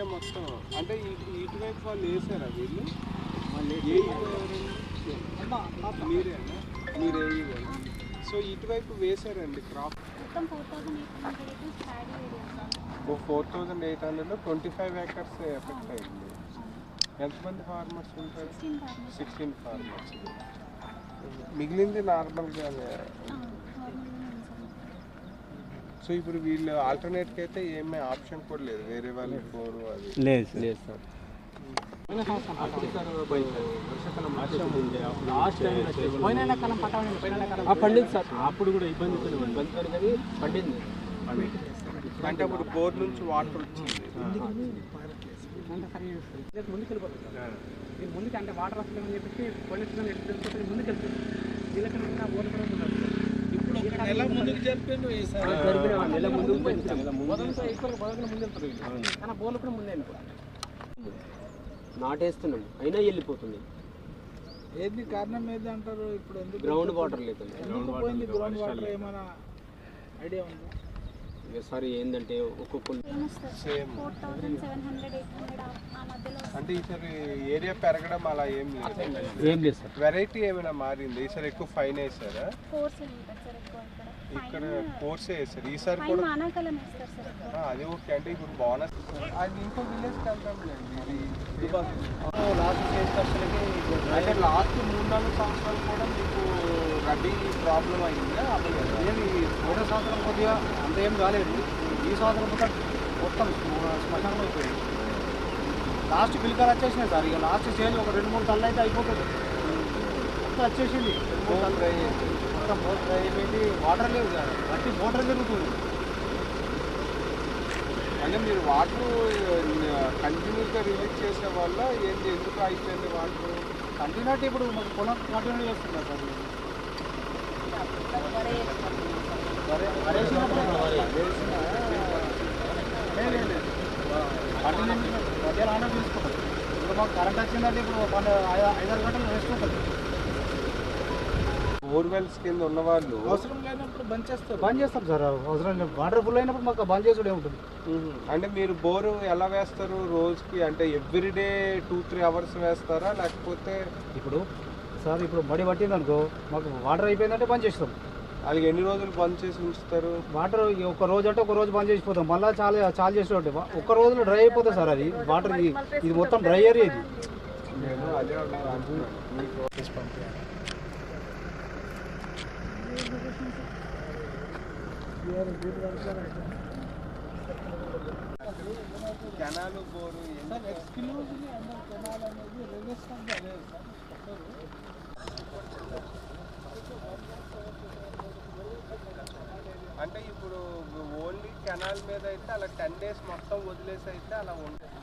Area మొత్తం అంటే ఇటువైపు వాళ్ళు వేసారా వీళ్ళు మీరేనా మీరు వేయగలరు. సో ఇటువైపు వేసారండి క్రాప్ 4,800 25 acres ఎఫెక్ట్ అయింది. ఎంతమంది ఫార్మర్స్ ఉంటారు? 16 ఫార్మర్స్. మిగిలింది నార్మల్గానే. సో ఇప్పుడు వీళ్ళు ఆల్టర్నేట్కి అయితే ఏమీ ఆప్షన్ కూడా లేదు, వేరే వాళ్ళు బోరు అది లేదు సార్. పండింది సార్, అప్పుడు కూడా ఇబ్బంది పండింది. అంటే అప్పుడు బోర్ నుంచి వాటర్ వచ్చింది. ముందుకు అంటే వాటర్ వస్తుందని చెప్పేసి పొల్యూషన్ ఎట్లా ముందుకు వెళ్తుంది. వీళ్ళకన్నా బోర్ కూడా ఉన్నారు. ఇప్పుడు ఒక నెల ముందుకు జరిపాను నెల ముందుకు ముందు కానీ బోర్లు కూడా ముందే నాటేస్తున్నాం అయినా వెళ్ళిపోతుంది. ఏది కారణం ఏది అంటారు? ఇప్పుడు ఎందుకు గ్రౌండ్ వాటర్ లేదు. గ్రౌండ్ వాటర్ ఏమైనా ఐడియా ఉందా? సారీ ఏంటంటే ఒక్కొక్క అంటే ఈసారి ఏరియా పెరగడం అలా ఏం లేదు సార్. వెరైటీ ఏమైనా మారింది? ఈసారి ఎక్కువ ఫైన్ వేసారా? ఇక్కడ కోర్సే వేసారు ఈసారి కూడా. అది ఓకే. అంటే ఇప్పుడు బోనస్ అది ఇంకో విలేజ్కి వెళ్తాంలేండి. ఇది అంటే లాస్ట్ 3-4 సంవత్సరాలు కూడా మీకు రబీ ప్రాబ్లం అయిందా? ఏమి పోయిన సంవత్సరం కొద్దిగా అంత ఏం కాలేదు. ఈ సంవత్సరం కూడా మొత్తం శ్మశానం అయిపోయింది. లాస్ట్ పిలికలు వచ్చేసినాయి సార్. ఇక లాస్ట్ చేయాలి ఒక 2-3 టన్నులు అయితే అయిపోతుంది. మొత్తం వచ్చేసింది. మొత్తం బోట్ డ్రై అయిపోయింది. వాటర్ లేవు సార్. బట్టి మోటార్ జరుగుతుంది. అంటే మీరు వాటర్ కంటిన్యూగా రిలీజ్ చేసే వల్ల ఏంటి, ఎందుకు అయిపోయింది వాటర్? కంటిన్యూటీ ఇప్పుడు మాకు పొలం కంటిన్యూ చేస్తున్నారు సార్. మధ్యాహ్నం ఆన తీసుకుంటాం. ఇప్పుడు మాకు కరెంట్ వచ్చిందంటే ఇప్పుడు 5-6 గంటలు రెస్ట్ ఉంటుంది. బోర్వెల్స్ కింద ఉన్న వాళ్ళు అవసరం లేనప్పుడు బంద్ చేస్తారు సార్. అవసరం వాటర్ ఫుల్ అయినప్పుడు మాకు బంద్ చేసుడే ఉంటుంది. అంటే మీరు బోరు ఎలా వేస్తారు రోజుకి? అంటే ఎవ్రీడే 2-3 అవర్స్ వేస్తారా లేకపోతే? ఇప్పుడు సార్ ఇప్పుడు మడి పట్టింది అనుకో, మాకు వాటర్ అయిపోయిందంటే బంద్ చేస్తాం. అది ఎన్ని రోజులు బంద్ చేసి ఉంచుతారు? వాటర్ ఒక రోజు అంటే ఒక రోజు బంద్ చేసిపోతాం. మళ్ళీ చాలా చేస్తూ ఉంటాయి. ఒక్క రోజులో డ్రై అయిపోతుంది సార్. అది వాటర్ ఇది మొత్తం డ్రై ఏరియా ఇది. నేను అదే కెనాలు బోరు అంటే ఇప్పుడు ఓన్లీ కెనాల్ మీద అయితే అలా 10 days మొత్తం వదిలేసి అయితే అలా ఉంటుంది.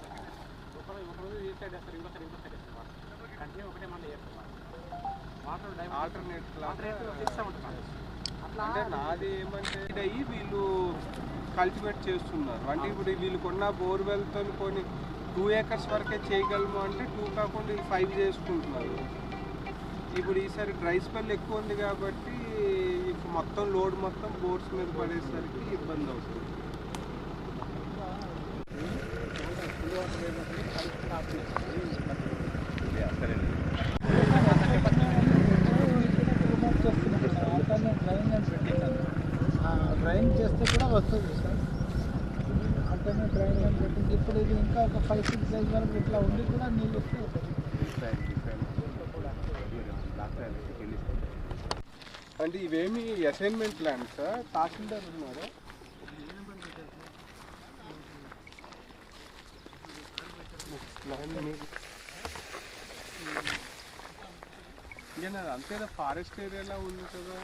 అంటే నాది ఏమంటే వీళ్ళు కల్టివేట్ చేస్తున్నారు. అంటే ఇప్పుడు వీళ్ళకున్న బోర్వెల్తో కొన్ని 2 acres వరకే చేయగలము అంటే 2 కాకుండా 5 చేసుకుంటున్నారు. ఇప్పుడు ఈసారి డ్రై స్పెల్ ఎక్కువ ఉంది కాబట్టి మొత్తం లోడ్ మొత్తం బోర్స్ మీద పడేసరికి ఇబ్బంది అవుతుంది. డ్రైన్ చేస్తే కూడా వస్తుంది సార్. అంటనే డ్రైన్ పెట్టింది. ఇప్పుడు ఇది ఇంకా ఒక 5-6 days వరకు ఇట్లా ఉండి కూడా నీళ్ళు వస్తే అంటే ఇవేమి అసైన్మెంట్ ల్యాండ్స్ తహసీల్దార్ ఉన్నారా? అంతేనా? ఫారెస్ట్ ఏరియాలో ఉంది కదా.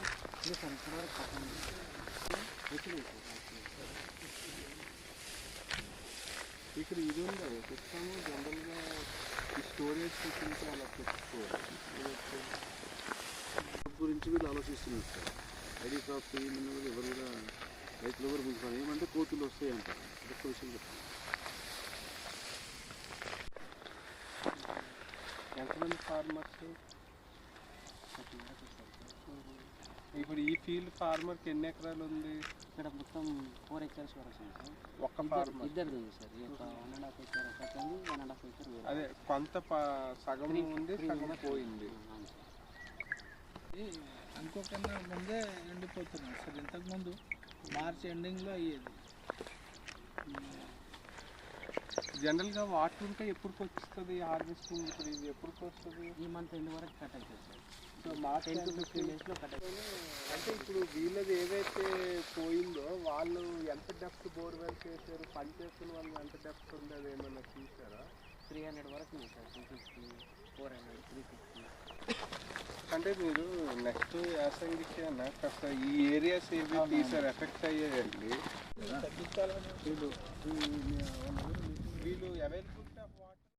ఇక్కడ ఇది ఉందా చెప్తాము. జనరల్గా ఈ స్టోరేజ్ ఫెసిలిటీ అలా పెట్టుకోవాలి గురించి వీళ్ళు ఆలోచిస్తున్నారు సార్. ఐడి క్రాప్ చేయమని ఎవరు కూడా రైతులు ఎవరు ముందుకు ఏమంటే కోతులు వస్తాయి అంటారు. ఒక్క విషయం చెప్తాను. ఎంతమంది ఫార్మర్స్? ఇప్పుడు ఈ ఫీల్డ్ ఫార్మర్కి ఎన్ని ఎకరాలు ఉంది? ఇక్కడ మొత్తం 4 acres వరకు ఉంది సార్. ఒక్క ఫార్మర్ ఇద్దరిది ఉంది సార్. ఈ యొక్క 1.5 acre ఒకటి ఉంది, 1.5 acre వేరే. అదే కొంత సగం ఉంది, సగం పోయింది. అనుకోకుండా ముందే ఎండిపోతున్నాయి సార్. ఇంతకుముందు మార్చ్ ఎండింగ్లో అయ్యేది. జనరల్గా వాటర్ ఉంటే ఎప్పటికి వస్తుంది హార్వెస్టింగ్? ఇప్పుడు ఇది ఎప్పటికి వస్తుంది? ఈ మంత్ ఎండ్ వరకు కట్ అవుతుంది సార్. సో మార్చ్ 10 to 15 daysలో కట్ అవుతుంది. అంటే ఇప్పుడు వీళ్ళది ఏదైతే పోయిందో వాళ్ళు ఎంత డెప్త్ బోర్వెల్ చేశారు, పని చేస్తున్న వాళ్ళు ఎంత డెప్త్ ఉంది అది ఏమన్నా చూసారా? 300 వరకు ఉంది సార్. 250, 400, 350. అంటే మీరు నెక్స్ట్ యాసంగికి అన్న కాస్త ఈ ఏరియాస్ ఏవి తీసారు ఎఫెక్ట్ అయ్యాయండి తగ్గించాలని వీళ్ళు అవైలబిలిటీ ఆఫ్ వాటర్